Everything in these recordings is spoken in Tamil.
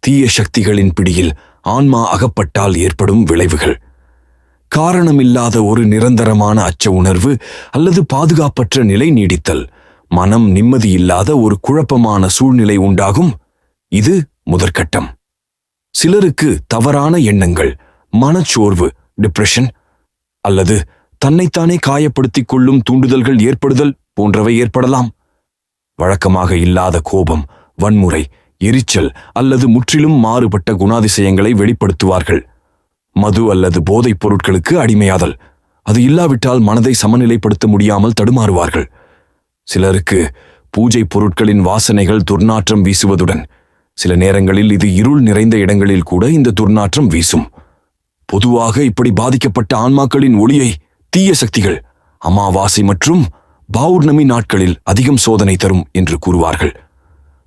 தீய சக்திகளின் பிடியில் ஆன்மா அகப்பட்டால் ஏற்படும் விளைவுகள். காரணமில்லாத ஒரு நிரந்தரமான அச்ச உணர்வு அல்லது பாதுகாப்பற்ற நிலை நீடித்தல், மனம் நிம்மதியில்லாத ஒரு குழப்பமான சூழ்நிலை உண்டாகும். இது முதற்கட்டம். சிலருக்கு தவறான எண்ணங்கள், மனச்சோர்வு, டிப்ரெஷன் அல்லது தன்னைத்தானே காயப்படுத்திக் கொள்ளும் தூண்டுதல்கள் ஏற்படுதல் போன்றவை ஏற்படலாம். வழக்கமாக இல்லாத கோபம், வன்முறை, எரிச்சல் அல்லது முற்றிலும் மாறுபட்ட குணாதிசயங்களை வெளிப்படுத்துவார்கள். மது அல்லது போதைப் பொருட்களுக்கு அடிமையாதல், அது இல்லாவிட்டால் மனதை சமநிலைப்படுத்த முடியாமல் தடுமாறுவார்கள். சிலருக்கு பூஜை பொருட்களின் வாசனைகள் துர்நாற்றம் வீசுவதுடன் சில நேரங்களில் இது இருள் நிறைந்த இடங்களில் கூட இந்த துர்நாற்றம் வீசும். பொதுவாக இப்படி பாதிக்கப்பட்ட ஆன்மாக்களின் ஒளியை தீய சக்திகள் அமாவாசை மற்றும் பௌர்ணமி நாட்களில் அதிகம் சோதனை தரும் என்று கூறுவார்கள்.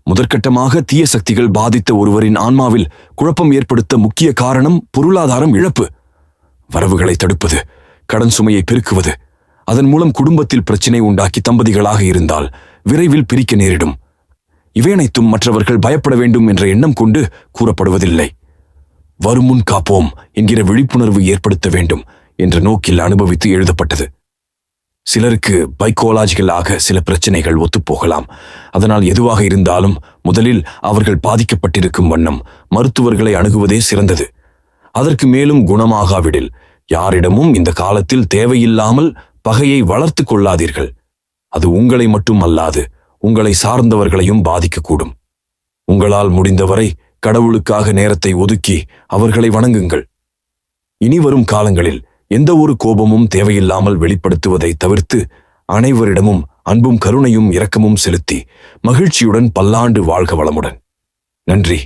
முதற்கட்டமாக தீய சக்திகள் பாதித்த ஒருவரின் ஆன்மாவில் குழப்பம் ஏற்படுத்த முக்கிய காரணம் பொருளாதாரம் இழப்பு. வரவுகளை தடுப்பது, கடன் சுமையை பெருக்குவது, அதன் மூலம் குடும்பத்தில் பிரச்சினை உண்டாக்கி தம்பதிகளாக இருந்தால் விரைவில் பிரிக்க நேரிடும். இவை அனைத்தும் மற்றவர்கள் பயப்பட வேண்டும் என்ற எண்ணம் கொண்டு கூறப்படுவதில்லை. வருமுன் காப்போம் என்கிற விழிப்புணர்வு ஏற்படுத்த வேண்டும் என்ற நோக்கில் அனுபவித்து எழுதப்பட்டது. சிலருக்கு பைக்கோலாஜிக்கலாக சில பிரச்சனைகள் ஒத்துப்போகலாம். அதனால் எதுவாக இருந்தாலும் முதலில் அவர்கள் பாதிக்கப்பட்டிருக்கும் வண்ணம் மருத்துவர்களை அணுகுவதே சிறந்தது. அதற்கு மேலும் குணமாகாவிடில் யாரிடமும் இந்த காலத்தில் தேவையில்லாமல் பகையை வளர்த்து கொள்ளாதீர்கள். அது உங்களை மட்டும் அல்லாது உங்களை சார்ந்தவர்களையும் பாதிக்கக்கூடும். உங்களால் முடிந்தவரை கடவுளுக்காக நேரத்தை ஒதுக்கி அவர்களை வணங்குங்கள். இனி வரும் காலங்களில் எந்த ஒரு கோபமும் தேவையில்லாமல் வெளிப்படுத்துவதை தவிர்த்து அனைவரிடமும் அன்பும் கருணையும் இரக்கமும் செலுத்தி மகிழ்ச்சியுடன் பல்லாண்டு வாழ்க வளமுடன். நன்றி.